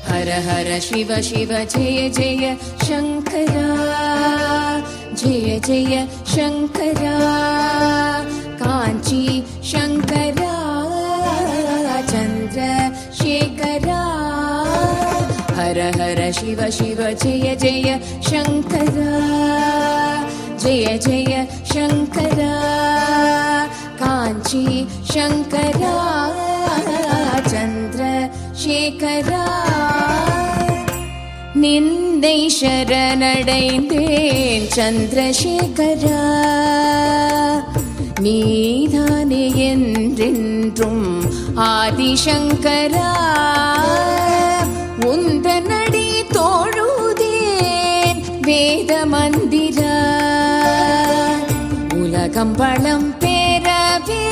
हर हर शिव शिव जय जय शंकरा, जय जय शंकरा, कांची शंकरा, चंद्रशेखरा। हर हर शिव शिव जय जय शंकरा, जय जय शंकरा, कांची शंकरा, चंद्रशेखरा। நின்னை சரணடைந்தேன் சந்திரசேகரா, நீதானே என்றென்றும் ஆதிசங்கரா. உந்தனடி தோழுதேன் வேத மந்திரா, உலகம் பலம் பெறவே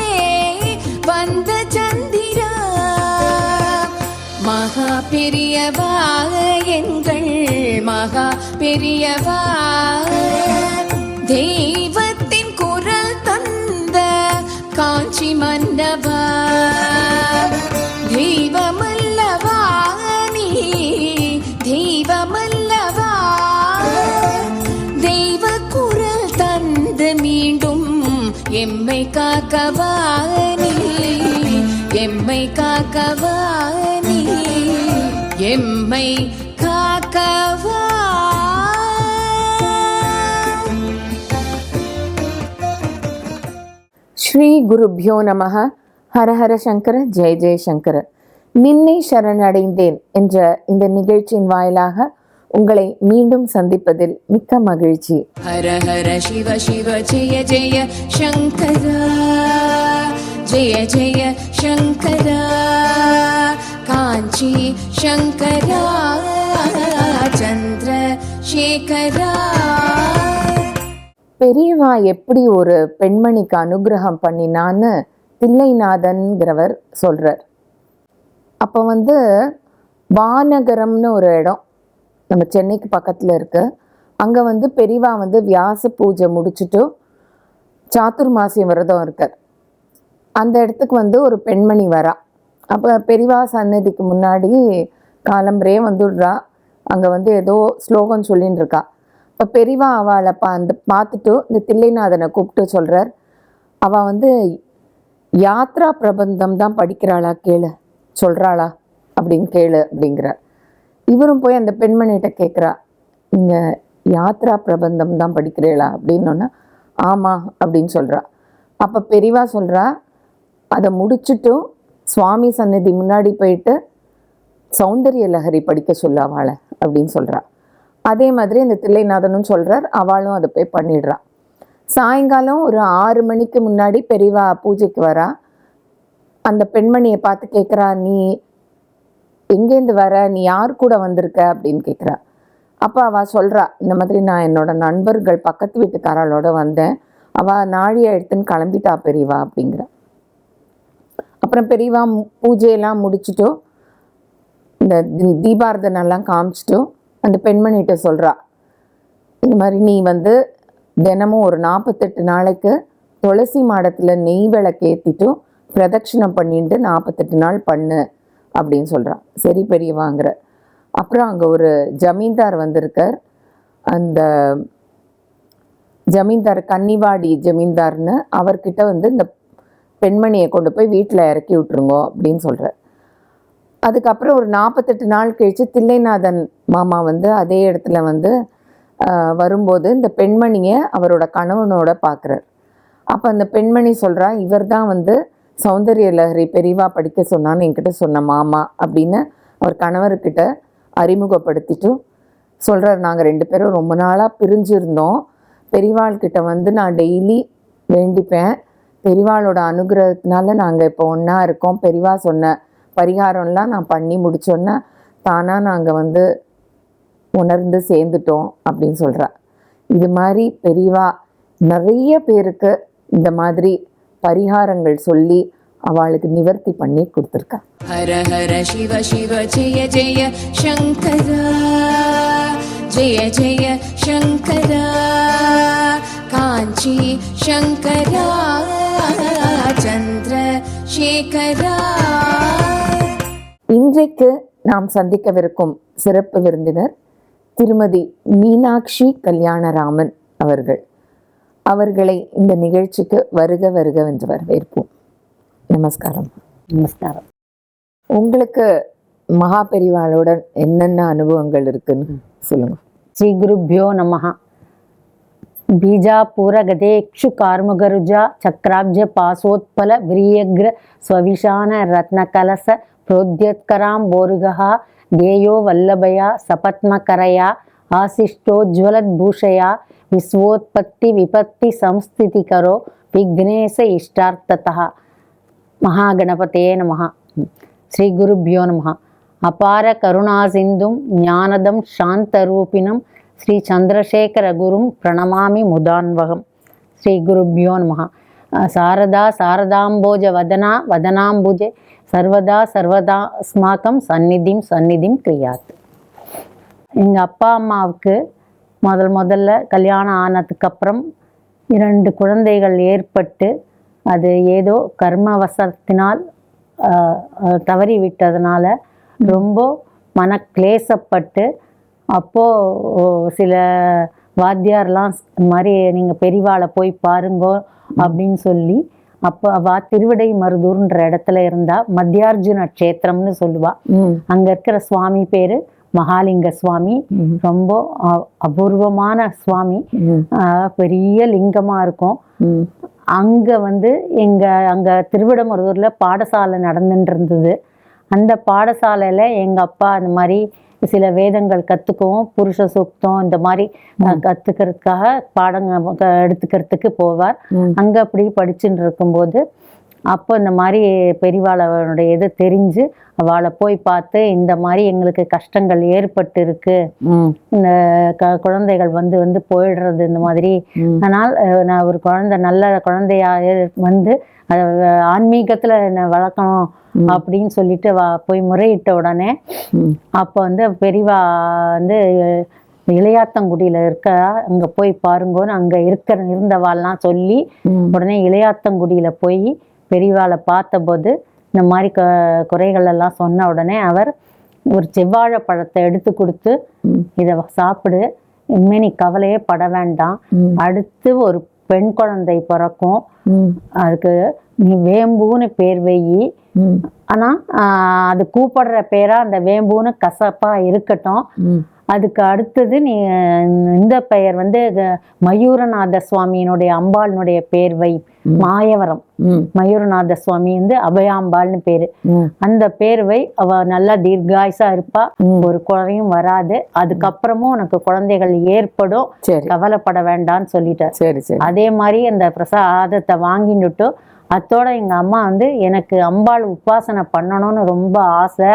வந்த சந்திரா. மகா பெரியவா எங்கள் மகா பெரியவா, தெய்வத்தின் குரல் தந்த காஞ்சி மன்னவா. தெய்வமல்லவா நீ, தெய்வமல்லவா, தெய்வ குரல் தந்து மீண்டும் எம்மை காக்கவா நீ, எம்மை காக்கவா நீ, எம்மை காக்கவா. ஸ்ரீ குருப்யோ நமஹ. ஹரஹர சங்கர, ஜெய ஜெயசங்கர. நின்னை சரணடைந்தேன் என்ற இந்த நிகழ்ச்சியின் வாயிலாக உங்களை மீண்டும் சந்திப்பதில் மிக்க மகிழ்ச்சி. ஹர ஹர சிவ சிவ ஜெய ஜெய சங்கரா, ஜெய ஜெய சங்கரா, காஞ்சி சங்கரா, சந்திரசேகரா. பெரியவா எப்படி ஒரு பெண்மணிக்கு அனுகிரகம் பண்ணினான்னு தில்லைநாதன்கிறவர் சொல்றார். அப்போ வானகரம்னு ஒரு இடம் நம்ம சென்னைக்கு பக்கத்தில் இருக்கு. அங்கே பெரியவா வியாச பூஜை முடிச்சுட்டு சாத்துர்மாசியம் விரதம் இருக்கார். அந்த இடத்துக்கு ஒரு பெண்மணி வரா. அப்போ பெரியவா சன்னதிக்கு முன்னாடி காலம்பரே வந்துடுறா. அங்கே ஏதோ ஸ்லோகம் சொல்லின்னு இருக்கா. இப்போ பெரியவா அவளை பார்த்துட்டு இந்த தில்லைநாதனை கூப்பிட்டு சொல்கிறார், அவள் யாத்ரா பிரபந்தம் தான் படிக்கிறாளா, கேளு, சொல்கிறாளா அப்படின்னு கேளு அப்படிங்கிறார். இவரும் போய் அந்த பெண்மணிகிட்ட கேட்குறா, நீங்கள் யாத்ரா பிரபந்தம் தான் படிக்கிறீளா அப்படின்னோன்னா ஆமாம் அப்படின்னு சொல்கிறா. அப்போ பெரியவா சொல்கிறா, அதை முடிச்சுட்டும் சுவாமி சன்னதி முன்னாடி போயிட்டு சௌந்தரிய லஹரி படிக்க சொல்ல அவளை அப்படின்னு சொல்கிறா. அதே மாதிரி இந்த தில்லைநாதனும் சொல்கிறார், அவளும் அதை போய் பண்ணிடுறா. சாயங்காலம் ஒரு 6 மணிக்கு முன்னாடி பெரியவா பூஜைக்கு வரா. அந்த பெண்மணியை பார்த்து கேட்குறா, நீ எங்கேருந்து வர, நீ யார் கூட வந்திருக்க அப்படின்னு கேட்குறா. அப்போ அவள் சொல்கிறா, இந்த மாதிரி நான் என்னோட நண்பர்கள் பக்கத்து வீட்டுக்காரளோட வந்தேன், அவள் நாழியை எடுத்துன்னு கிளம்பிட்டா பெரியவா அப்படிங்கிறா. அப்புறம் பெரியவா பூஜையெல்லாம் முடிச்சுட்டோ இந்த தீபாரதனெல்லாம் காமிச்சிட்டோ அந்த பெண்மணிகிட்ட சொல்கிறா, இந்த மாதிரி நீ தினமும் ஒரு 48 நாளைக்கு துளசி மாடத்தில் நெய் விளக்கு ஏற்றிட்டும் பிரதட்சிணம் பண்ணிட்டு 48 நாள் பண்ணு அப்படின்னு சொல்கிறான். சரி பெரியவாங்கிற. அப்புறம் அங்கே ஒரு ஜமீன்தார் வந்திருக்கார். அந்த ஜமீன்தார் கன்னிவாடி ஜமீன்தார்னு அவர்கிட்ட இந்த பெண்மணியை கொண்டு போய் வீட்டில் இறக்கி விட்டுருங்கோ அப்படின்னு சொல்கிறார். அதுக்கப்புறம் ஒரு 48 நாள் கழித்து தில்லைநாதன் மாமா அதே இடத்துல வரும்போது இந்த பெண்மணியை அவரோட கணவனோட பார்க்குறார். அப்போ அந்த பெண்மணி சொல்கிறா, இவர் தான் சௌந்தரிய லஹரி பெரியவா படிக்க சொன்னான்னு என்கிட்ட சொன்ன மாமா அப்படின்னு அவர் கணவர்கிட்ட அறிமுகப்படுத்திட்டு சொல்கிறார், நாங்கள் 2 பேரும் ரொம்ப நாளாக பிரிஞ்சிருந்தோம், பெரியவாள்கிட்ட நான் டெய்லி வேண்டிப்பேன், பெரியவாளோட அனுகிரகத்தினால நாங்கள் இப்போ ஒன்றா இருக்கோம், பெரியவா சொன்ன பரிகாரம்லாம் நான் பண்ணி முடிச்சோன்னா தானாக நாங்கள் உணர்ந்து சேர்ந்துட்டோம் அப்படின்னு சொல்கிறா. இது மாதிரி பெரியவா நிறைய பேருக்கு இந்த மாதிரி பரிகாரங்கள் சொல்லி அவளுக்கு நிவர்த்தி பண்ணி கொடுத்துருக்கா. ஹர ஹர சிவ சிவ ஜெய ஜெய சங்கரா, ஜெய ஜெய சங்கரா, காஞ்சி சங்கரா, சந்திர சேகரா. இன்றைக்கு நாம் சந்திக்கவிருக்கும் சிறப்பு விருந்தினர் திருமதி மீனாட்சி கல்யாணராமன் அவர்கள். அவர்களை இந்த நிகழ்ச்சிக்கு வருக வருக என்று வரவேற்போம். நமஸ்காரம். நமஸ்காரம். உங்களுக்கு மகா பெரிவாளுடன் என்னென்ன அனுபவங்கள் இருக்குன்னு சொல்லுங்க. ஸ்ரீ குருப்யோ நமஹ. பீஜாபூர கதேக்ஷு கார்முகருஜா சக்ராப்ஜ பாசோத்பல விரியக்ர ஸ்வவிஷான ரத்ன கலச புரோத்யத்கராம் போருகா தேயோ வல்லபயா சபத்மகரயா ஆசிஷ்டோஜ்வலத் பூஷயா விஸ்வோத்பத்தி விபத்தி சம்ஸ்திதிகரோ விக்னேச இஷ்டார்த்ததः. மகாகணபதே நமஹ. ஸ்ரீ குருப்யோ நமஹ. அபார கருணாசிந்தும் ஞானதம் சாந்தரூபிணம் ஸ்ரீ சந்திரசேகர குரும் பிரணமாமி முதான்வகம். ஸ்ரீ குருப்யோ நமஹ. சாரதா சாரதாம்போஜ வதனா வதனாம்புஜே சர்வதா சர்வதா அஸ்மாக்கம் சந்நிதிம் கிரியாத். எங்கள் அப்பா அம்மாவுக்கு முதல்ல கல்யாணம் ஆனதுக்கப்புறம் 2 குழந்தைகள் ஏற்பட்டு அது ஏதோ கர்மவசத்தினால் தவறி விட்டதுனால ரொம்ப மனக்லேசப்பட்டு, அப்போது சில வாத்தியார்லாம் இந்த மாதிரி நீங்கள் பெரிவாளை போய் பாருங்கோ அப்படின்னு சொல்லி, அப்போ அவள் திருவிடை மருதூர்ன்ற இடத்துல இருந்தா. மத்தியார்ஜுன க்ஷேத்திரம்னு சொல்லுவா. அங்கே இருக்கிற சுவாமி பேர் மகாலிங்க சுவாமி. ரொம்ப அபூர்வமான சுவாமி, பெரிய லிங்கமாக இருக்கும். அங்கே அங்கே திருவிடமருதூரில் பாடசாலை நடந்துட்டு இருந்தது. அந்த பாடசாலையில் எங்கள் அப்பா அந்த மாதிரி சில வேதங்கள் கற்றுக்கவும், புருஷ சூக்தம் இந்த மாதிரி கற்றுக்கிறதுக்காக பாடங்க எடுத்துக்கிறதுக்கு போவார். அங்கே அப்படி படிச்சுட்டு இருக்கும்போது அப்போ இந்த மாதிரி பெரியவாளுடைய இது தெரிஞ்சு அவளை போய் பார்த்து, இந்த மாதிரி எங்களுக்கு கஷ்டங்கள் ஏற்பட்டு இருக்கு, இந்த குழந்தைகள் வந்து போயிடுறது இந்த மாதிரி, அதனால் நான் ஒரு நல்ல குழந்தையா ஆன்மீகத்தில் என்னை வளர்க்கணும் அப்படின்னு சொல்லிட்டு போய் முறையிட்ட உடனே அப்போ பெரியவா இளையாத்தங்குடியில் இருக்க, அங்கே போய் பாருங்கன்னு அங்கே இருந்தவாள்லாம் சொல்லி, உடனே இளையாத்தங்குடியில் போய் பெரியவாளை பார்த்தபோது இந்த மாதிரி குறைகள் எல்லாம் சொன்ன உடனே அவர் ஒரு செவ்வாழை பழத்தை எடுத்து கொடுத்து, இதை சாப்பிடு, இனிமே நீ கவலையே பட வேண்டாம், அடுத்து ஒரு பெண் குழந்தை பிறக்கும், அதுக்கு நீ வேம்புன்னு பேர் வெயி, ஆனா அது கூப்பிடுற பேரா அந்த வேம்புன்னு கசப்பா இருக்கட்டும், அதுக்கு அடுத்தது நீ இந்த பெயர் மயூரநாத சுவாமியினுடைய அம்பாளினுடைய பேர் வை, மாயவரம் மயூரநாத சுவாமி அபயாம்பாள்னு பேரு, அந்த பேர் வை, அவ நல்லா தீர்காயுசா இருப்பா, ஒரு குறையும் வராது, அதுக்கப்புறமும் உனக்கு குழந்தைகள் ஏற்படும், கவலைப்பட வேண்டாம்னு சொல்லிட்டார். அதே மாதிரி அந்த பிரசாதத்தை வாங்கிட்டு அத்தோட எங்க அம்மா எனக்கு அம்பாள் உபாசனை பண்ணணும்னு ரொம்ப ஆசை,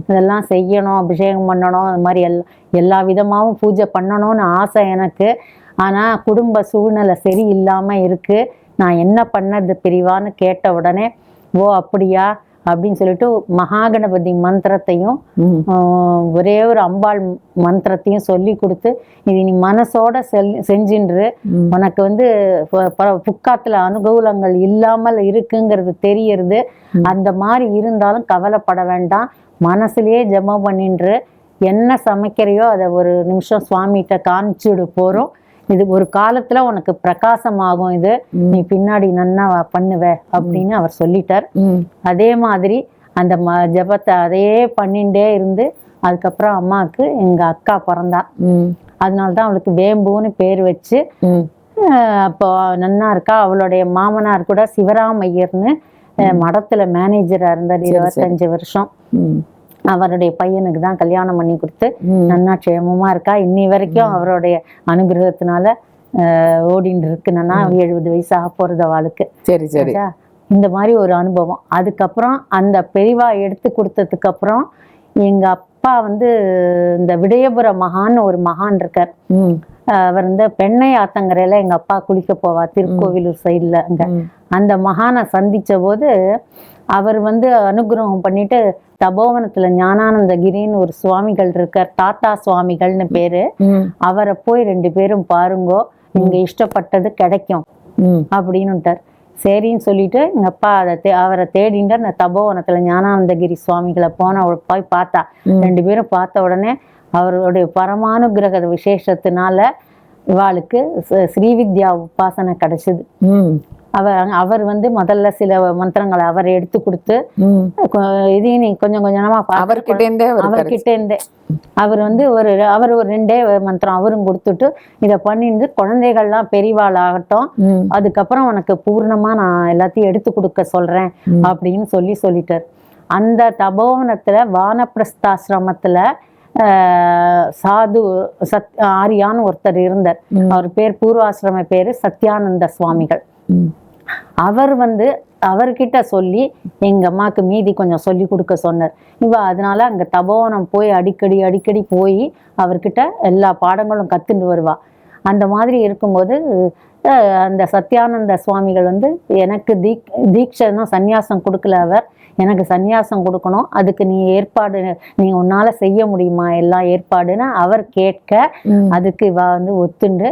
இதெல்லாம் செய்யணும், அபிஷேகம் பண்ணணும், அது மாதிரி எல்லா விதமாகவும் பூஜை பண்ணணும்னு ஆசை எனக்கு. ஆனா குடும்ப சூழ்நிலை சரியில்லாம இருக்கு, நான் என்ன பண்ணது பெரியவான்னு கேட்ட உடனே, ஓ அப்படியா அப்படின்னு சொல்லிட்டு மகாகணபதி மந்திரத்தையும் ஒரே ஒரு அம்பாள் மந்திரத்தையும் சொல்லி கொடுத்து, இது நீ மனசோட செஞ்சின்று, உனக்கு புக்காத்துல அனுகூலங்கள் இல்லாமல் இருக்குங்கிறது தெரியறது, அந்த மாதிரி இருந்தாலும் கவலைப்பட வேண்டாம், மனசுலயே ஜெபம் பண்ணின்று என்ன சமைக்கிறையோ அதை ஒரு நிமிஷம் சுவாமிகிட்ட காமிச்சுடு போறோம், இது ஒரு காலத்துல உனக்கு பிரகாசமாகும், இது நீ பின்னாடி நன்னா பண்ணுவ அப்படின்னு அவர் சொல்லிட்டார். அதே மாதிரி அந்த ஜபத்தை அதையே பண்ணிட்டே இருந்து அதுக்கப்புறம் அம்மாவுக்கு எங்க அக்கா பிறந்தா. அதனால்தான் அவளுக்கு வேம்புன்னு பேர் வச்சு அப்போ நன்னா இருக்கா. அவளுடைய மாமனார் கூட சிவராமையர்னு மடத்துல மேனேஜரா இருந்தார் 25 வருஷம். அவருடைய பையனுக்கு தான் கல்யாணம் பண்ணி கொடுத்து நன்னா க்ஷேமமா இருக்கா. இன்னி வரைக்கும் அவருடைய அனுகிரகத்தினால ஓடின்னு இருக்கு. நன்னா 70 வயசு ஆக போறது அவளுக்கு. சரி சரி. இந்த மாதிரி ஒரு அனுபவம். அதுக்கப்புறம் அந்த பெரியவா எடுத்து கொடுத்ததுக்கு அப்புறம் எங்க அப்பா வந்து இந்த விடயபுர மகான்னு ஒரு மகான் இருக்கார். அவர் இந்த பெண்ணை ஆத்தங்கரையில எங்க அப்பா குளிக்க போவா, திருக்கோவிலூர் சைட்ல. அங்க அந்த மகானை சந்திச்ச போது அவர் வந்து அனுகிரகம் பண்ணிட்டு, தபோவனத்துல ஞானானந்தகிரின்னு ஒரு சுவாமிகள் இருக்கார், தாத்தா சுவாமிகள்னு பேரு. அவரை போய் 2 பேரும் பாருங்கோ, நீங்க இஷ்டப்பட்டது கிடைக்கும் அப்படின்னுட்டார். சரின்னு சொல்லிட்டு எங்க அப்பா அவரை தேடிட்டு அந்த தபோவனத்துல ஞானானந்தகிரி சுவாமிகளை போய் பார்த்தா. 2 பேரும் பார்த்த உடனே அவருடைய பரமானுகிரக விசேஷத்தினால இவாளுக்கு ஸ்ரீவித்யா உபாசனை கிடைச்சது. அவர் வந்து முதல்ல சில மந்திரங்களை அவர் எடுத்து கொடுத்து, இதையும் நீ கொஞ்சம் கொஞ்சமா அவர்கிட்ட இருந்தே அவர் வந்து அவர் ஒரு 2 மந்திரம் அவரும் கொடுத்துட்டு இதை பண்ணிட்டு, குழந்தைகள்லாம் பெரியவாள் ஆகட்டும், அதுக்கப்புறம் உனக்கு பூர்ணமா நான் எல்லாத்தையும் எடுத்து கொடுக்க சொல்றேன் அப்படின்னு சொல்லிட்டார். அந்த தபோவனத்துல வானப்பிரஸ்தாசிரமத்துல சாது ஆரியான்னு ஒருத்தர் இருந்தார். அவர் பேர் பூர்வாசிரம பேரு சத்யானந்த சுவாமிகள். அவர் வந்து அவர்கிட்ட சொல்லி எங்க அம்மாவுக்கு மீதி கொஞ்சம் சொல்லி கொடுக்க சொன்னார். அதனால அங்க தபோவனம் போய் அடிக்கடி போய் அவர்கிட்ட எல்லா பாடங்களும் கத்துட்டு வருவா. அந்த மாதிரி இருக்கும்போது அந்த சத்யானந்த சுவாமிகள் வந்து எனக்கு தீட்சைன்னா சந்நியாசம் கொடுக்கல. அவர் எனக்கு சந்நியாசம் கொடுக்கணும், அதுக்கு நீ ஏற்பாடு, நீ உன்னால செய்ய முடியுமா எல்லாம் ஏற்பாடுன்னு அவர் கேட்க, அதுக்கு இவ வந்து ஒத்துண்டு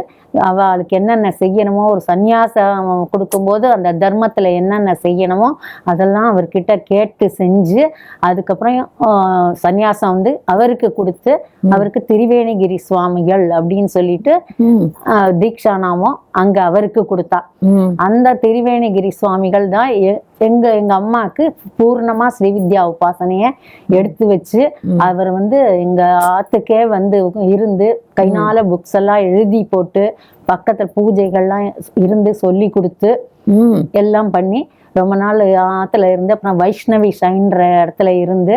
அவளுக்கு என்னென்ன செய்யணுமோ, ஒரு சந்நியாசம் கொடுக்கும்போது அந்த தர்மத்துல என்னென்ன செய்யணுமோ அதெல்லாம் அவர்கிட்ட கேட்டு செஞ்சு, அதுக்கப்புறம் சந்நியாசம் வந்து அவருக்கு கொடுத்து, அவருக்கு திரிவேணிகிரி சுவாமிகள் அப்படின்னு சொல்லிட்டு தீக்ஷா அங்க அவருக்கு கொடுத்தா. அந்த திரிவேணிகிரி சுவாமிகள் தான் எங்க அம்மாக்கு பூர்ணமா ஸ்ரீவித்யா உபாசனைய எடுத்து வச்சு, அவர் வந்து எங்க ஆத்துக்கே வந்து இருந்து கைனால புக்ஸ் எல்லாம் எழுதி போட்டு, பக்கத்துல பூஜைகள்லாம் இருந்து சொல்லி கொடுத்து எல்லாம் பண்ணி ரொம்ப நாள் ஆத்துல இருந்து, அப்புறம் வைஷ்ணவி ஷைன்ற இடத்துல இருந்து,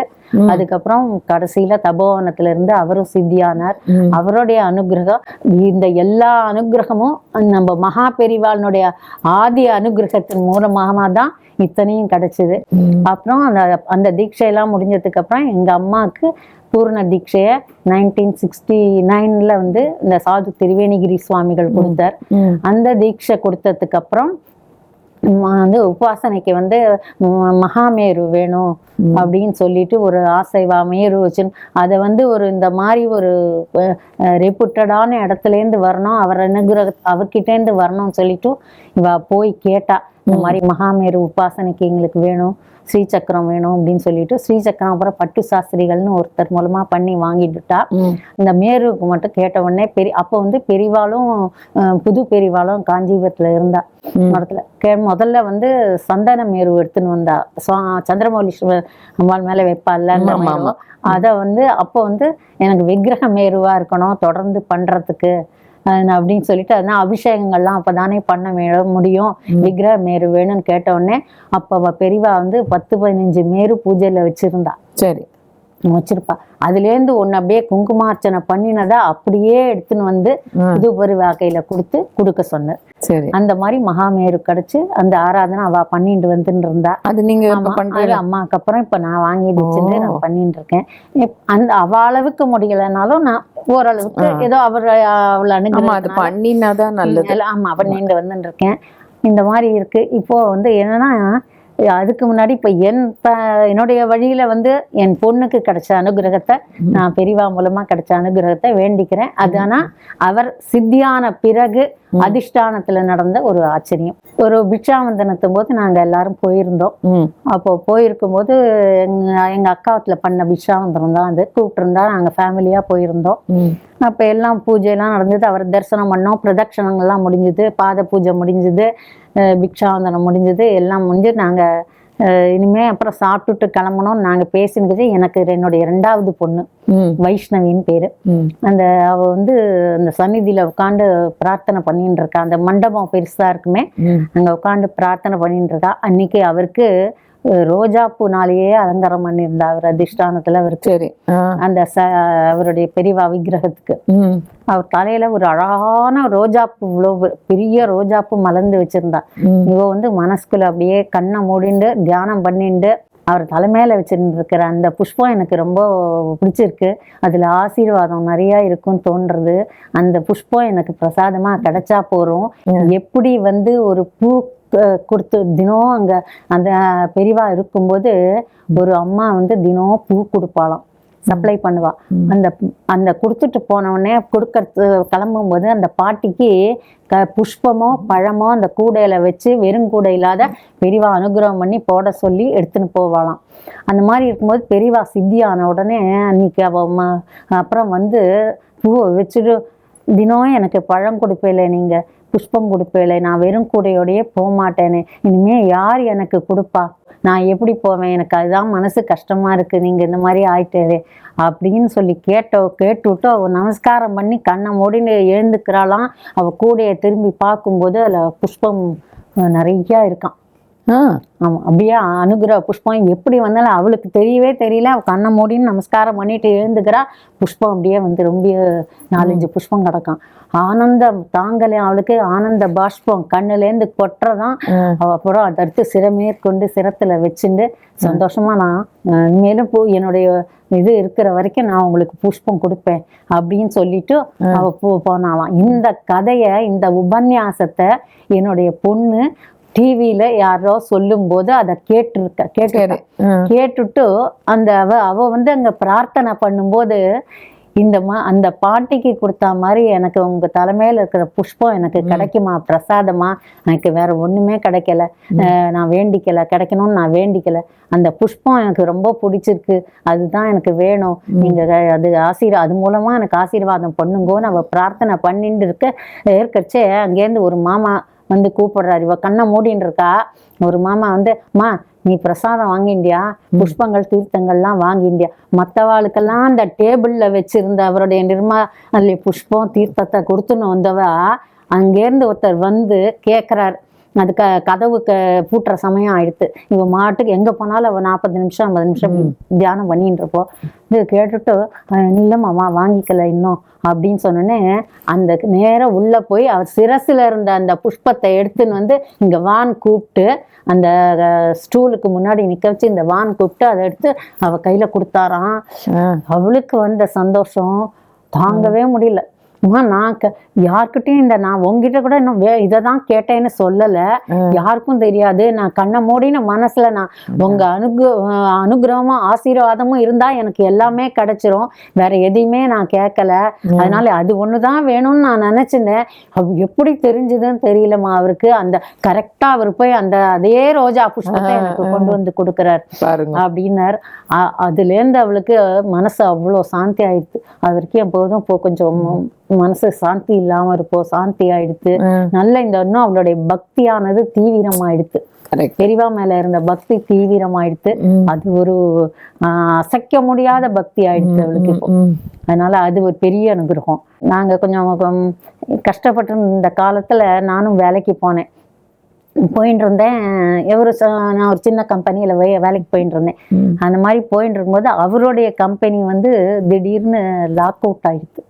அதுக்கப்புறம் கடைசியில தபோவனத்துல இருந்து அவரும் சித்தியானார். அவருடைய அனுகிரகம், இந்த எல்லா அனுகிரகமும் நம்ம மகா பெரிவாளுடைய ஆதி அனுகிரகத்தின் மூலமாக தான் இத்தனையும் கிடைச்சது. அப்புறம் அந்த தீட்சையெல்லாம் முடிஞ்சதுக்கு அப்புறம் எங்க அம்மாவுக்கு பூர்ண தீட்சைய 1969 வந்து இந்த சாது திரிவேணிகிரி சுவாமிகள் கொடுத்தார். அந்த தீட்சை கொடுத்ததுக்கு அப்புறம் வந்து உபாசனைக்கு வந்து மகாமேரு வேணும் அப்படின்னு சொல்லிட்டு ஒரு ஆசைவா மேரு வச்சு, அதை வந்து ஒரு இந்த மாதிரி ஒரு ரெப்புட்டடான இடத்துலேருந்து வரணும், அவர்கிட்டேருந்து வரணும்னு சொல்லிட்டு இவ போய் கேட்டா, இந்த மாதிரி மகாமேரு உபாசனைக்கு எங்களுக்கு வேணும், ஸ்ரீசக்கரம் வேணும் அப்படின்னு சொல்லிட்டு, ஸ்ரீசக்கரம் அப்புறம் பட்டு சாஸ்திரிகள்னு ஒருத்தர் மூலமா பண்ணி வாங்கிட்டுட்டா. இந்த மேருக்கு மட்டும் கேட்ட உடனே அப்போ வந்து பெரிவாளும் புது பெரிவாளும் காஞ்சிபுரத்துல இருந்தா மரத்துல முதல்ல வந்து சந்தன மேரு எடுத்துன்னு வந்தா, சந்திரமௌலி அம்பாள் மேல வைப்பாள்ல, அத வந்து அப்போ வந்து எனக்கு விக்கிரக மேருவா இருக்கணும் தொடர்ந்து பண்றதுக்கு அப்படின்னு சொல்லிட்டு, அதனால அபிஷேகங்கள்லாம் அப்பதானே பண்ண முடியும், விக்கிரக மேரு வேணும்னு கேட்ட உடனே அப்ப பெரியவா வந்து 10-15 மேரு பூஜையில வச்சிருந்தா. சரி, வச்சிருப்பா. அதுல இருந்து ஒன்னு அப்படியே குங்குமார்ச்சனை பண்ணினதா அப்படியே எடுத்துன்னு வந்து புது பருவாக்கையில கொடுக்க சொன்னார். சரி, அந்த மாதிரி மகாமேரு கிடைச்சு அந்த ஆராதனை அவ பண்ணிட்டு வந்துட்டு இருந்தா. அது நீங்க அம்மாக்கு அப்புறம் இப்ப நான் வாங்கிட்டு வச்சுட்டு நான் பண்ணிட்டு இருக்கேன். அந்த அவ அளவுக்கு முடியலைனாலும் நான் ஓரளவுக்கு ஏதோ அவளை அனுகிரகம் பண்ணினாதான் நல்லது. ஆமா, பண்ணிட்டு வந்துட்டு இருக்கேன். இந்த மாதிரி இருக்கு. இப்போ வந்து என்னன்னா, அதுக்கு முன்னாடி இப்ப என்னுடைய வழியில வந்து என் பொண்ணுக்கு கிடைச்ச அனுகிரகத்தை, நான் பெரியவா மூலமா கிடைச்ச அனுகிரகத்தை வேண்டிக்கிறேன். அது ஆனா அவர் சித்தியான பிறகு அதிஷ்டானத்துல நடந்த ஒரு ஆச்சரியம். ஒரு பிக்ஷாவந்தனத்தும் போது நாங்க எல்லாரும் போயிருந்தோம். அப்போ போயிருக்கும் போது எங்க அக்காத்துல பண்ண பிக்ஷாவந்தனம் தான் அது, கூப்பிட்டு இருந்தா நாங்க ஃபேமிலியா போயிருந்தோம். அப்ப எல்லாம் பூஜையெல்லாம் நடந்தது, அவர் தரிசனம் பண்ணோம், பிரதட்சணங்கள்லாம் முடிஞ்சது, பாத பூஜை முடிஞ்சது, பிக்ஷாவந்தனம் முடிஞ்சது, எல்லாம் முடிஞ்சு நாங்க இனிமே அப்புறம் சாப்பிட்டுட்டு கிளம்பணும். நாங்க பேசினது, எனக்கு என்னுடைய 2வது பொண்ணு வைஷ்ணவின்னு பேரு. அவ வந்து அந்த சந்நிதியில உட்காந்து பிரார்த்தனை பண்ணிட்டு இருக்கா. அந்த மண்டபம் பெருசா இருக்குமே, அங்க உட்காந்து பிரார்த்தனை பண்ணிட்டு இருக்கா. அன்னைக்கு அவருக்கு ரோஜாப்பூனாலேயே அலங்காரம் பண்ணியிருந்தா அவர் அதிஷ்டானத்துல. அவருக்கு அந்த அவருடைய பெரியவா விக்கிரகத்துக்கு அவர் தலையில ஒரு அழகான ரோஜாப்பூ, இவ்வளவு பெரிய ரோஜாப்பூ மலர்ந்து வச்சிருந்தா. இவ வந்து மனசுக்குள்ள அப்படியே கண்ணை மூடிண்டு தியானம் பண்ணிண்டு அவர் தலைமையில வச்சிருந்துருக்கிற அந்த புஷ்பம் எனக்கு ரொம்ப பிடிச்சிருக்கு. அதுல ஆசீர்வாதம் நிறைய இருக்குன்னு தோன்றது. அந்த புஷ்பம் எனக்கு பிரசாதமா கிடைச்சா போறோம். எப்படி வந்து ஒரு பூ கொடுத்து தினம் அங்க அந்த பெரியவா இருக்கும்போது ஒரு அம்மா வந்து தினம் பூ கொடுப்பாளாம், சப்ளை பண்ணுவா. அந்த அந்த கொடுத்துட்டு போனவுடனே கொடுக்கறது கிளம்பும் போது அந்த பாட்டிக்கு புஷ்பமோ பழமோ அந்த கூடையில வச்சு வெறும் கூடை இல்லாத பெரியவா அனுகிரகம் பண்ணி போட சொல்லி எடுத்துன்னு போவாளாம். அந்த மாதிரி இருக்கும்போது பெரியவா சித்தியான உடனே அன்னைக்கு அப்புறம் வந்து பூவை வச்சுட்டு தினம் எனக்கு பழம் கொடுப்பேல, நீங்க புஷ்பம் கொடுப்பேல, நான் வெறும் கூடையோடையே போக மாட்டேனே, இனிமே யார் எனக்கு கொடுப்பா, நான் எப்படி போவேன், எனக்கு அதுதான் மனசு கஷ்டமா இருக்கு, நீங்க இந்த மாதிரி ஆயிட்டே அப்படின்னு சொல்லி கேட்டுவிட்டு அவ நமஸ்காரம் பண்ணி கண்ணை மூடின்னு எழுந்துக்கிறாளாம். அவ கூடையை திரும்பி பார்க்கும்போது அதுல புஷ்பம் நிறைய இருக்கான். ஆமா, அப்படியே அனுகிரக புஷ்பம் எப்படி வந்தாலும் அவளுக்கு தெரியவே தெரியல. அவ கண்ணை மூடின்னு நமஸ்காரம் பண்ணிட்டு எழுந்துக்கிறா. புஷ்பம் அப்படியே வந்து ரொம்ப 4-5 புஷ்பம் கிடக்கும். ஆனந்தம் தாங்கலே அவளுக்கு, ஆனந்த பாஷ்பம் கண்ணுலேருந்து கொட்டுறதான். அப்புறம் அதை அடுத்து சிரமேற்கொண்டு சிரத்துல வச்சுட்டு சந்தோஷமா நான் மேலும் என்னுடைய இது இருக்கிற வரைக்கும் நான் உங்களுக்கு புஷ்பம் கொடுப்பேன் அப்படின்னு சொல்லிட்டு அவ போனாலாம். இந்த கதையை, இந்த உபன்யாசத்தை என்னுடைய பொண்ணு டிவியில யாரோ சொல்லும் போது அதை கேட்டுட்டு அந்த அவ வந்து அங்க பிரார்த்தனை பண்ணும்போது அந்த பாட்டிக்கு கொடுத்த மாதிரி எனக்கு உங்க தலைமையில இருக்கிற புஷ்பம் எனக்கு கிடைக்குமா, பிரசாதமா, எனக்கு வேற ஒண்ணுமே கிடைக்கல, நான் வேண்டிக்கல, கிடைக்கணும்னு நான் வேண்டிக்கல, அந்த புஷ்பம் எனக்கு ரொம்ப பிடிச்சிருக்கு, அதுதான் எனக்கு வேணும், நீங்க அது மூலமா எனக்கு ஆசீர்வாதம் பண்ணுங்கன்னு அவ பிரார்த்தனை பண்ணிட்டு இருக்கச்சே அங்கேருந்து ஒரு மாமா வந்து கூப்பிடுறாரு. இவ கண்ணை மூடின்னு இருக்கா. ஒரு மாமா வந்து, மா நீ பிரசாதம் வாங்கிண்டியா, புஷ்பங்கள் தீர்த்தங்கள்லாம் வாங்கிண்டியா, மற்றவாளுக்கெல்லாம் அந்த டேபிள்ல வச்சிருந்த அவருடைய நிர்மாலி புஷ்பம் தீர்த்தத்தை கொடுத்துன்னு வந்தவ அங்கேருந்து ஒருத்தர் வந்து கேட்குறாரு. அது கதவு பூட்டுற சமயம் ஆயிடுத்து. இவ மாட்டுக்கு எங்க போனாலும் அவ 40 நிமிஷம் 50 நிமிஷம் தியானம் பண்ணின்றப்போ இது கேட்டுட்டு, இல்லம்மாமா வாங்கிக்கல இன்னும் அப்படின்னு சொன்னோன்னே அந்த நேரம் உள்ள போய் அவர் சிரசுல இருந்த அந்த புஷ்பத்தை எடுத்துன்னு வந்து இங்க வான் கூப்பிட்டு அந்த ஸ்டூலுக்கு முன்னாடி நிக்க வச்சு இந்த வான் கூப்பிட்டு அதை எடுத்து அவ கையில கொடுத்தாராம். அவளுக்கு வந்த சந்தோஷம் தாங்கவே முடியல. நான் யார்கிட்டையும் நான் உங்ககிட்ட கூட இன்னும் இதைதான் கேட்டேன்னு சொல்லல, யாருக்கும் தெரியாது. நான் கண்ணை மூடின மனசுல நான் உங்க அனுகிரகமும் ஆசீர்வாதமும் இருந்தா எனக்கு எல்லாமே கிடைச்சிரும், வேற எதையுமே நான் கேட்கல, அதனால அது ஒண்ணுதான் வேணும்னு நான் நினைச்சிருந்தேன். எப்படி தெரிஞ்சதுன்னு தெரியலமா அவருக்கு. அந்த கரெக்டா அவர் போய் அதே ரோஜா புஷ்பத்தை எனக்கு கொண்டு வந்து கொடுக்குறாரு அப்படின்னாரு. அதுல இருந்து அவளுக்கு மனசு அவ்வளோ சாந்தி ஆயிடுச்சு. அவருக்கு எப்போதும் கொஞ்சம் மனசு சாந்தி இல்லாம இருப்போம், சாந்தி ஆயிடுத்து. நல்ல இன்னும் அவளுடைய பக்தியானது தீவிரமாயிடுத்து. பெரியவா மேல இருந்த பக்தி தீவிரமாயிடுத்து. அது ஒரு அசைக்க முடியாத பக்தி ஆயிடுச்சு அவளுக்கு இப்போ. அதனால அது ஒரு பெரிய அனுகிரகம். நாங்க கொஞ்சம் கஷ்டப்பட்டு இந்த காலத்துல நானும் வேலைக்கு போனேன், போயிட்டு இருந்தேன். நான் ஒரு சின்ன கம்பெனியில வேலைக்கு போயிட்டு இருந்தேன். அந்த மாதிரி போயிட்டு இருக்கும்போது அவருடைய கம்பெனி வந்து திடீர்னு லாக் அவுட் ஆயிடுச்சு.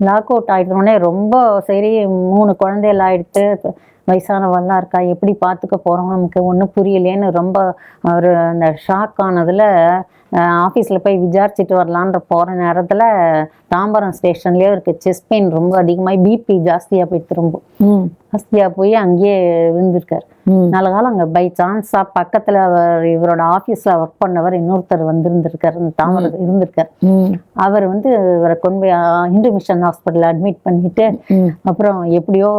லாக் அவுட் ஆகிட்டோடனே ரொம்ப சரி, 3 குழந்தைகள் ஆயிடுத்து, வயசானவெல்லாம் இருக்கா, எப்படி பார்த்துக்க போகிறோம், நமக்கு ஒன்றும் புரியலேன்னு ரொம்ப ஒரு அந்த ஷாக் ஆனதில் ஆஃபீஸில் போய் விசாரிச்சுட்டு வரலான்ற போகிற நேரத்தில் தாம்பரம் ஸ்டேஷன்லேயே இருக்கு செஸ்ட் பெயின் ரொம்ப அதிகமாக, பிபி ஜாஸ்தியாக போயிட்டு ரொம்ப ஜாஸ்தியாக போய் அங்கேயே விழுந்திருக்காரு. நல்ல காலம் அங்கே பை சான்ஸாக பக்கத்தில் இவரோட ஆஃபீஸில் ஒர்க் பண்ணவர் இன்னொருத்தர் வந்திருந்திருக்காரு, தாம்பரம் இருந்திருக்கார். அவர் வந்து இவரை கொண்டு போய் இந்து மிஷன் ஹாஸ்பிட்டலில் அட்மிட் பண்ணிட்டு அப்புறம் எப்படியோ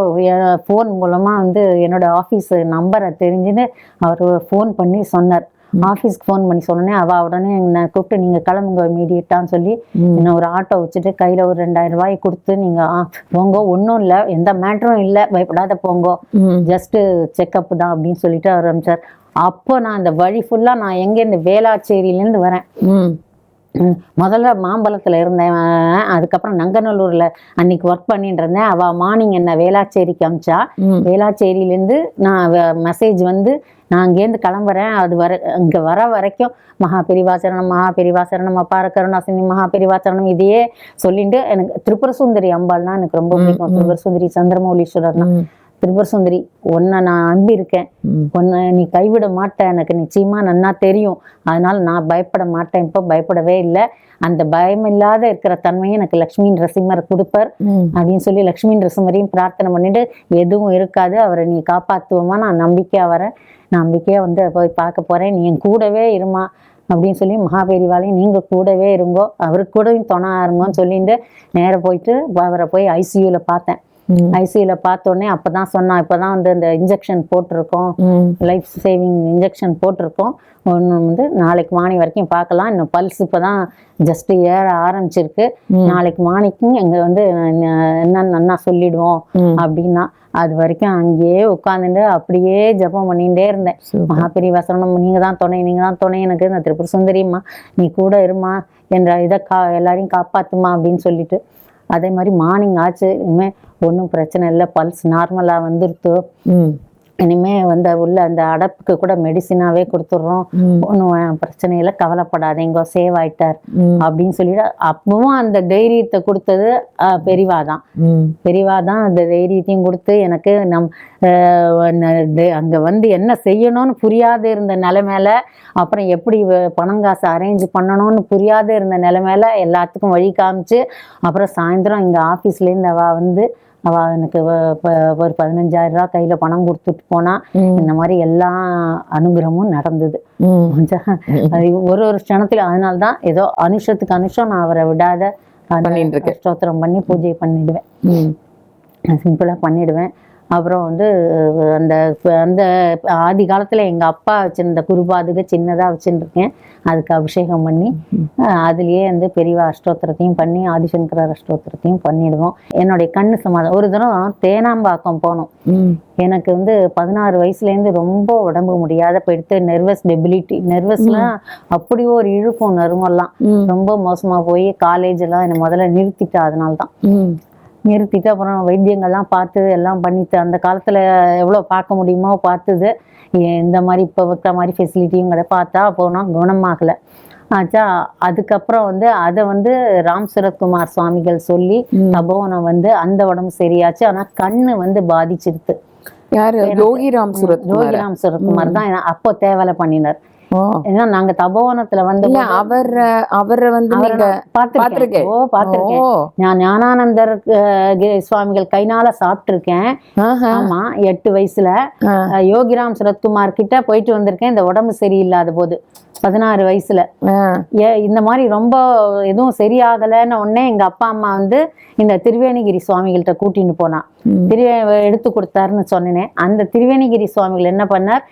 ஃபோன் மூலமாக வந்து என்னோட ஆஃபீஸ் நம்பரை தெரிஞ்சுன்னு அவர் ஃபோன் பண்ணி சொன்னார். ஆஃபீஸ்க்கு ஃபோன் பண்ணி சொன்னேன். அவள் உடனே என்னை கூப்பிட்டு நீங்கள் கிளம்புங்க இமீடியட்டான்னு சொல்லி என்ன ஒரு ஆட்டோ வச்சுட்டு கையில் ஒரு 2000 ரூபாய் கொடுத்து நீங்கள் போங்க, ஒன்றும் இல்லை, எந்த மேட்டரும் இல்லை, பயப்படாத போங்க, ஜஸ்ட்டு செக்கப் தான் அப்படின்னு சொல்லிட்டு அவர் அனுப்பிச்சார். அப்போ நான் அந்த வழி ஃபுல்லாக நான் எங்கே இந்த வேளாச்சேரியிலேருந்து வரேன். முதல்ல மாம்பழத்தில் இருந்தேன், அதுக்கப்புறம் நங்கநல்லூரில் அன்னைக்கு ஒர்க் பண்ணிட்டு இருந்தேன். அவள் மார்னிங் என்ன வேளாச்சேரிக்கு அமிச்சா. வேளாச்சேரியிலேருந்து நான் மெசேஜ் வந்து நான் அங்கேருந்து கிளம்புறேன், அது இங்கே வர வரைக்கும் மகாபெரிவாசரணம் அப்பார கருணாசினி மகாபெரிவாசரணம் இதையே சொல்லிட்டு எனக்கு திரிபுர சுந்தரி அம்பாள்னா எனக்கு ரொம்ப பிடிக்கும். திரிபுர சுந்தரி சந்திரமௌலீஸ்வரர் தான். திரிபுர சுந்தரி, உன்னை நான் நம்பியிருக்கேன், உன்னை நீ கைவிட மாட்டேன், எனக்கு நிச்சயமா நன்னா தெரியும், அதனால நான் பயப்பட மாட்டேன், இப்போ பயப்படவே இல்லை, அந்த பயம் இல்லாத இருக்கிற தன்மையை எனக்கு லக்ஷ்மி நரசிம்மர் கொடுப்பார் அப்படின்னு சொல்லி லக்ஷ்மி நரசிம்மரையும் பிரார்த்தனை பண்ணிட்டு, எதுவும் இருக்காது, அவரை நீ காப்பாற்றுவோமா, நான் நம்பிக்கையா வரேன், நம்பிக்கையா வந்து போய் பார்க்க போறேன், நீ என் கூடவே இருமா அப்படின்னு சொல்லி மகாபெரிவாளையும் நீங்க கூடவே இருங்கோ, அவருக்கு கூடவும் துணை இருங்கோன்னு சொல்லிட்டு நேர போயிட்டு அவரை போய் ஐசியூல பார்த்தேன். ஐசியூல பார்த்தோடனே அப்பதான் சொன்னா, இப்பதான் வந்து இந்த இன்ஜெக்ஷன் போட்டிருக்கோம், லைஃப் சேவிங் இன்ஜெக்ஷன் போட்டிருக்கோம், ஒன்று வந்து நாளைக்கு மார்னிங் வரைக்கும் பார்க்கலாம், இன்னும் பல்ஸ் இப்பதான் ஜஸ்ட் ஏற ஆரம்பிச்சிருக்கு, நாளைக்கு மார்னிங்கும் எங்க வந்து என்னன்னு நன்னா சொல்லிடுவோம் அப்படின்னா, அது வரைக்கும் அங்கேயே உட்காந்துட்டு அப்படியே ஜபம் பண்ணிகிட்டே இருந்தேன். மகாபெரிவா சொன்னோம், நீங்க தான் துணை, நீங்க தான் துணை, எனக்கு இந்த திரிபுர சுந்தரிம்மா நீ கூட இருமா, என்ற இதை எல்லாரையும் காப்பாத்துமா அப்படின்னு சொல்லிட்டு, அதே மாதிரி மார்னிங் ஆச்சு, இனிமே ஒன்றும் பிரச்சனை இல்லை, பல்ஸ் நார்மலா வந்துருத்து, இனிமே வந்து உள்ள அந்த அடப்புக்கு கூட மெடிசினாவே கொடுத்துட்றோம், ஒன்றும் பிரச்சனை இல்லை, கவலைப்படாதீங்க, சேவ் ஆயிட்டார் அப்படின்னு சொல்லிட்டு, அப்பவும் அந்த தைரியத்தை கொடுத்தது பெரியவாதான். பெரியவாதான் அந்த தைரியத்தையும் கொடுத்து எனக்கு அங்க வந்து என்ன செய்யணும்னு புரியாத இருந்த நிலைமையில, அப்புறம் எப்படி பணம் காசு அரேஞ்ச் பண்ணணும்னு புரியாத இருந்த நிலைமையில எல்லாத்துக்கும் வழி காமிச்சு, அப்புறம் சாயந்தரம் இங்க ஆபீஸ்லேருந்து அவ வந்து எனக்கு ஒரு 15,000 ரூபா கையில பணம் கொடுத்துட்டு போனா, இந்த மாதிரி எல்லா அனுகிரகமும் நடந்தது. ஒரு க்ஷணத்துல, அதனால்தான் ஏதோ அனுஷத்துக்கு அனுஷம் நான் அவரை விடாத ஸ்தோத்திரம் பண்ணி பூஜை பண்ணிடுவேன், சிம்பிளா பண்ணிடுவேன். அப்புறம் வந்து அந்த அந்த ஆதி காலத்துல எங்க அப்பா வச்சிருந்த குருபாதுக சின்னதா வச்சுருக்கேன், அதுக்கு அபிஷேகம் பண்ணி அதுலயே வந்து பெரியவா அஷ்டோத்திரத்தையும் பண்ணி ஆதிசங்கரர் அஷ்டோத்திரத்தையும் பண்ணிடுவோம். என்னுடைய கண்ணு சமாதானம். ஒரு தரம் தேனாம்பாக்கம் போனோம், எனக்கு வந்து 16 வயசுலேருந்து ரொம்ப உடம்பு முடியாத போயிடுத்து, நெர்வஸ் டெபிலிட்டி, நெர்வஸ்லாம் அப்படி ஒரு இழுக்கும், நறுமெல்லாம் ரொம்ப மோசமா போய் காலேஜ் எல்லாம் என்னை முதல்ல நிறுத்திட்டா, அதனால்தான் நிறுத்திட்டு அப்புறம் வைத்தியங்கள்லாம் பார்த்து எல்லாம் பண்ணிட்டு, அந்த காலத்தில் எவ்வளோ பார்க்க முடியுமோ பார்த்துது, இந்த மாதிரி இப்போ வைக்கிற மாதிரி ஃபெசிலிட்டியும் கூட பார்த்தா போனால் குணமாகலை ஆச்சா. அதுக்கப்புறம் வந்து அதை வந்து ராம் சரத்குமார் சுவாமிகள் சொல்லி தபோவனம் வந்து அந்த உடம்பு சரியாச்சு, ஆனால் கண்ணு வந்து பாதிச்சிருது. யாரு? யோகிராம் சரத்குமார் தான் அப்போ தேவலை பண்ணினார். ஏன்னா நாங்க தபோவனத்துல வந்து அவரை வந்து பாத்திருக்கேன். நான் ஞானானந்தர் சுவாமிகள் கைனால சாப்பிட்டு இருக்கேன். ஆமா, 8 வயசுல யோகிராம் சரத்குமார் கிட்ட போயிட்டு வந்திருக்கேன், இந்த உடம்பு சரியில்லாத போது 16 வயசுல. இந்த மாதிரி ரொம்ப எதுவும் சரியாகலைன்னு உடனே எங்க அப்பா அம்மா வந்து இந்த திருவேணிகிரி சுவாமிகள்கிட்ட கூட்டின்னு போனா, எடுத்து கொடுத்தாருன்னு சொன்னேன். அந்த திருவேணிகிரி சுவாமிகள் என்ன பண்ணார்,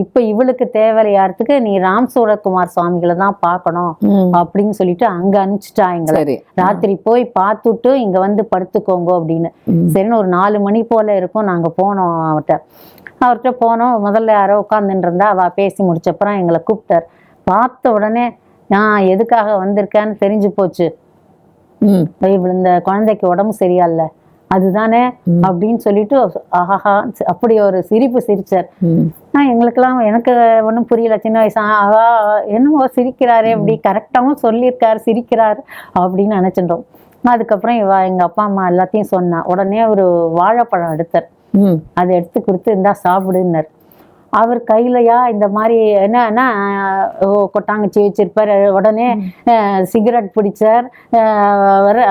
இப்ப இவளுக்கு தேவையாறதுக்கு நீ ராம் சூரத்குமார் சுவாமிகளை தான் பார்க்கணும் அப்படின்னு சொல்லிட்டு அங்க அனுப்பிச்சிட்டா எங்களை. ராத்திரி போய் பார்த்துட்டு இங்க வந்து படுத்துக்கோங்க அப்படின்னு. சரின்னு ஒரு 4 மணி போல இருக்கும், நாங்க போனோம் அவர்கிட்ட போனோம். முதல்ல யாரோ உட்காந்துட்டு இருந்தா, அவ பேசி முடிச்சப்பறம் எங்களை கூப்பிட்டார். பார்த்த உடனே நான் எதுக்காக வந்திருக்கேன்னு தெரிஞ்சு போச்சு, இந்த குழந்தைக்கு உடம்பு சரியால்ல அதுதானே அப்படின்னு சொல்லிட்டு ஆஹா அப்படி ஒரு சிரிப்பு சிரிச்சார். எங்களுக்கெல்லாம் எனக்கு ஒன்றும் புரியல, சின்ன வயசா என்னமோ சிரிக்கிறாரு, அப்படி கரெக்டாகவும் சொல்லியிருக்காரு, சிரிக்கிறாரு அப்படின்னு நினைச்சிட்டோம். அதுக்கப்புறம் எங்க அப்பா அம்மா எல்லாத்தையும் சொன்னா. உடனே ஒரு வாழைப்பழம் எடுத்தார், அதை எடுத்து கொடுத்து இந்தா சாப்பிடுன்னார். அவர் கையிலையா இந்த மாதிரி என்னன்னா கொட்டாங்கச்சி வச்சிருப்பார், உடனே சிகரெட் பிடிச்சார்.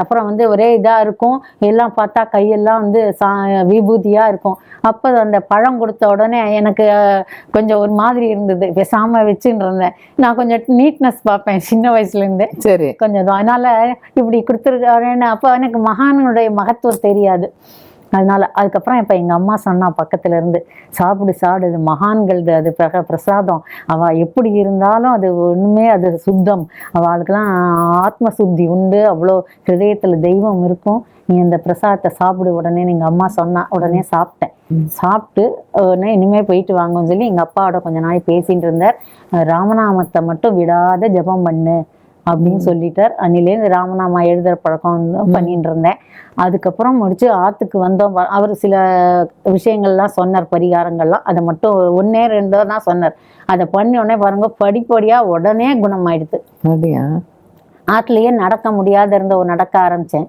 அப்புறம் வந்து ஒரே இதா இருக்கும், எல்லாம் பார்த்தா கையெல்லாம் வந்து விபூதியா இருக்கும். அப்போ அந்த பழம் கொடுத்த உடனே எனக்கு கொஞ்சம் ஒரு மாதிரி இருந்தது, பேசாம வச்சுன்னு இருந்தேன். நான் கொஞ்சம் நீட்னஸ் பார்ப்பேன் சின்ன வயசுல இருந்தே, சரி கொஞ்சம் அதனால இப்படி கொடுத்துருக்காருன்னு. அப்போ எனக்கு மகானுடைய மகத்துவம் தெரியாது, அதனால. அதுக்கப்புறம் இப்போ எங்கள் அம்மா சொன்னா பக்கத்துல இருந்து, சாப்பிடு இது மகான்களது, அது பிரசாதம், அவள் எப்படி இருந்தாலும் அது ஒன்றுமே அது சுத்தம், அவளுக்கெல்லாம் ஆத்ம சுத்தி உண்டு, அவ்வளோ ஹிருதயத்தில் தெய்வம் இருக்கும், நீ அந்த பிரசாதத்தை சாப்பிடு உடனே எங்கள் அம்மா சொன்னா. உடனே சாப்பிட்டேன். சாப்பிட்டு உடனே இனிமேல் போயிட்டு வாங்கன்னு சொல்லி எங்கள் அப்பாவோட கொஞ்ச நாள் பேசிட்டு இருந்தார். ராமநாமத்தை மட்டும் விடாத ஜபம் பண்ணு அப்படின்னு சொல்லிட்டார். அன்னிலேருந்து ராமநாமா எழுதுற பழக்கம் பண்ணிட்டு இருந்தேன். அதுக்கப்புறம் முடிச்சு ஆத்துக்கு வந்தோம். அவர் சில விஷயங்கள்லாம் சொன்னார், பரிகாரங்கள்லாம், அதை மட்டும் 1 2 தான் சொன்னார். அதை பண்ணி உடனே பாருங்க படிப்படியா உடனே குணமாயிடுது. ஆத்துலயே நடக்க முடியாத இருந்த நடக்க ஆரம்பிச்சேன்.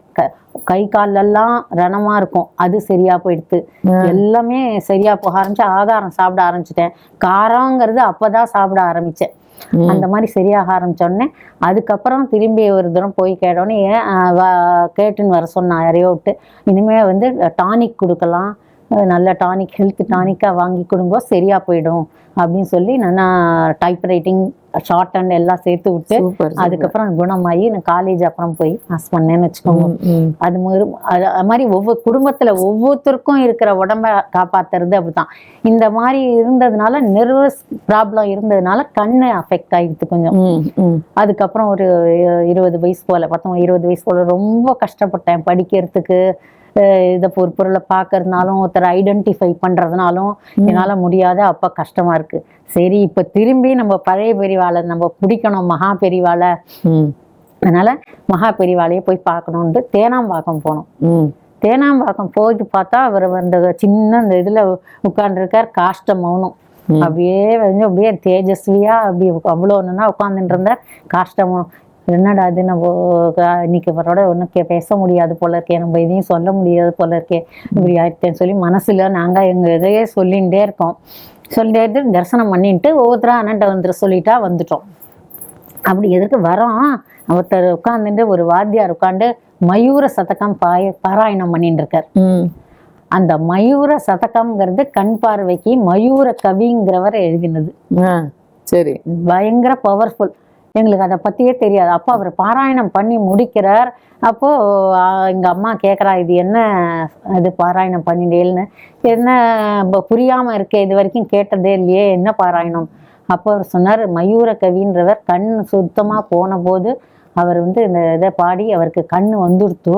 கை காலெல்லாம் ரணமா இருக்கும், அது சரியா போயிடுது. எல்லாமே சரியா போக ஆரம்பிச்சு, ஆகாரம் சாப்பிட ஆரம்பிச்சிட்டேன். காரங்கிறது அப்பதான் சாப்பிட ஆரம்பிச்சேன். அந்த மாதிரி சரியாக ஆரம்பிச்சோடனே அதுக்கப்புறம் திரும்பி ஒரு தூரம் போய் கேட்டோடனே கேட்டுன்னு வர சொன்னா யாரையோ விட்டு, இனிமே வந்து டானிக் கொடுக்கலாம், நல்ல டானிக், ஹெல்த் டானிக்காக வாங்கி கொடுங்க, சரியா போயிடும் அப்படின்னு சொல்லி நான் டைப்ரைட்டிங், ஷார்ட் ஹேண்ட் எல்லாம் சேர்த்து விட்டு அதுக்கப்புறம் குணமாகி நான் காலேஜ் அப்புறம் போய் பாஸ் பண்ணேன்னு வச்சுக்கோங்க. அது மாதிரி ஒவ்வொரு குடும்பத்துல ஒவ்வொருத்தருக்கும் இருக்கிற உடம்ப காப்பாத்துறது அப்படிதான். இந்த மாதிரி இருந்ததுனால நெர்வஸ் ப்ராப்ளம் இருந்ததுனால கண்ணு அஃபெக்ட் ஆயிடுது கொஞ்சம். அதுக்கப்புறம் ஒரு 20 வயசு போல 19-20 வயசு போல ரொம்ப கஷ்டப்பட்டேன் படிக்கிறதுக்கு. இதை ஒரு பொருளை பார்க்கறதுனாலும் ஒருத்தரை ஐடென்டிஃபை பண்றதுனாலும் என்னால முடியாத, அப்ப கஷ்டமா இருக்கு. சரி, இப்ப திரும்பி நம்ம பழைய பெரியவாளை நம்ம பிடிக்கணும், மகா பெரியவாளை. அதனால மகா பெரியவாளையே போய் பார்க்கணும்னு தேனாம்பாக்கம் போனோம். தேனாம்பாக்கம் போயிட்டு பார்த்தா அவர் அந்த சின்ன இந்த இதுல உட்கார்ந்துருக்கார், காஷ்ட மௌனம். அப்படியே வந்து அப்படியே தேஜஸ்வியா அப்படி அவ்வளோ ஒன்றுனா உட்காந்துட்டு இருந்தார், காஷ்ட மௌனம். என்னடா அது, நம்ம இன்னைக்கு அவரோட ஒன்றும் பேச முடியாது போல இருக்கே, நம்ம எதையும் சொல்ல முடியாது போல இருக்கே, இப்படி ஆயிட்டேன்னு சொல்லி மனசுல நாங்கள் எங்கள் இதையே சொல்லிகிட்டே இருக்கோம். சொல்லிட்டு தரிசனம் பண்ணிட்டு ஒவ்வொருத்தரா அண்ணன்ட்ட வந்துட்டு சொல்லிட்டா வந்துட்டோம். அப்படி எதுக்கு வரோம், ஒருத்தர் உட்காந்துட்டு ஒரு வாத்தியார் உட்காந்து மயூர சதகம் பாராயணம் பண்ணிட்டு இருக்கார். அந்த மயூர சதகம்ங்கிறது கண் பார்வைக்கு மயூர கவிங்கிறவர் எழுதினது. சரி, பயங்கர பவர்ஃபுல். எங்களுக்கு அதை பத்தியே தெரியாது. அப்போ அவர் பாராயணம் பண்ணி முடிக்கிறார். அப்போ எங்க அம்மா கேட்குறா, இது என்ன இது பாராயணம் பண்ணிட்டேன்னு, என்ன புரியாம இருக்கே, இது வரைக்கும் கேட்டதே இல்லையே, என்ன பாராயணம்? அப்போ அவர் சொன்னார், மயூர கவின்றவர் கண் சுத்தமா போன போது அவர் வந்து இந்த இதை பாடி அவருக்கு கண்ணு வந்துடுத்தோ,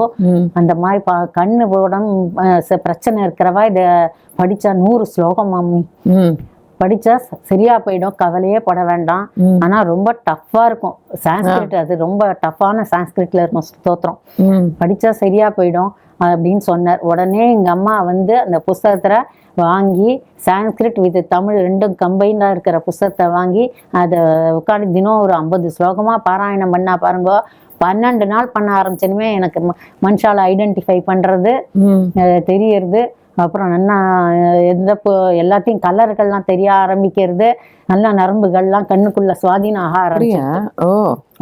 அந்த மாதிரி கண்ணு உடம்பு பிரச்சனை இருக்கிறவா இதை படிச்சா 100 ஸ்லோகம் மாமி படிச்சா சரியா போயிடும், கவலையே பட வேண்டாம். ஆனா ரொம்ப டஃப்பா இருக்கும் சான்ஸ்கிரிட், அது ரொம்ப டஃப்பான சான்ஸ்கிரிட்ல இருக்கும் ஸ்தோத்திரம், படிச்சா சரியா போயிடும் அப்படின்னு சொன்னார். உடனே எங்க அம்மா வந்து அந்த புஸ்தகத்துல வாங்கி சான்ஸ்கிரிட் வித் தமிழ் ரெண்டும் கம்பைண்டா இருக்கிற புஸ்தகத்தை வாங்கி அதை உட்காந்து தினம் ஒரு 50 ஸ்லோகமா பாராயணம் பண்ணா பாருங்க. 12 நாள் பண்ண ஆரம்பிச்சனுமே எனக்கு மனுஷால ஐடென்டிஃபை பண்றது தெரியறது. அப்புறம் நல்லா எல்லாத்தையும் கலர்கள்லாம் தெரிய ஆரம்பிக்கிறது, நல்ல நரம்புகள்லாம் கண்ணுக்குள்ள சுவாதீனம் ஆக ஆரம்பிச்சு.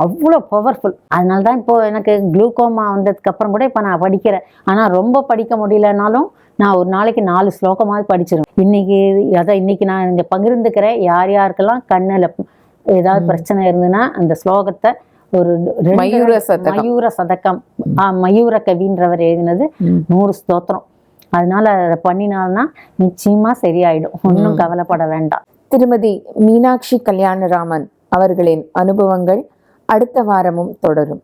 அவ்வளோ பவர்ஃபுல். அதனாலதான் இப்போ எனக்கு குளுக்கோமா வந்ததுக்கு அப்புறம் கூட இப்போ நான் படிக்கிறேன். ஆனா ரொம்ப படிக்க முடியலனாலும் நான் ஒரு நாளைக்கு 4 ஸ்லோகமாவது படிச்சிருவேன். இன்னைக்கு நான் இங்க பகிர்ந்துக்கிறேன். யார் யாருக்கெல்லாம் கண்ணுல ஏதாவது பிரச்சனை இருந்ததுன்னா அந்த ஸ்லோகத்தை ஒரு மயூர சதகம் மயூர கவின்றவர் எழுதினது 100 ஸ்தோத்திரம். அதனால அதை பண்ணினால்னா நிச்சயமா சரியாயிடும், ஒன்றும் கவலைப்பட வேண்டாம். திருமதி மீனாட்சி கல்யாணராமன் அவர்களின் அனுபவங்கள் அடுத்த வாரமும் தொடரும்.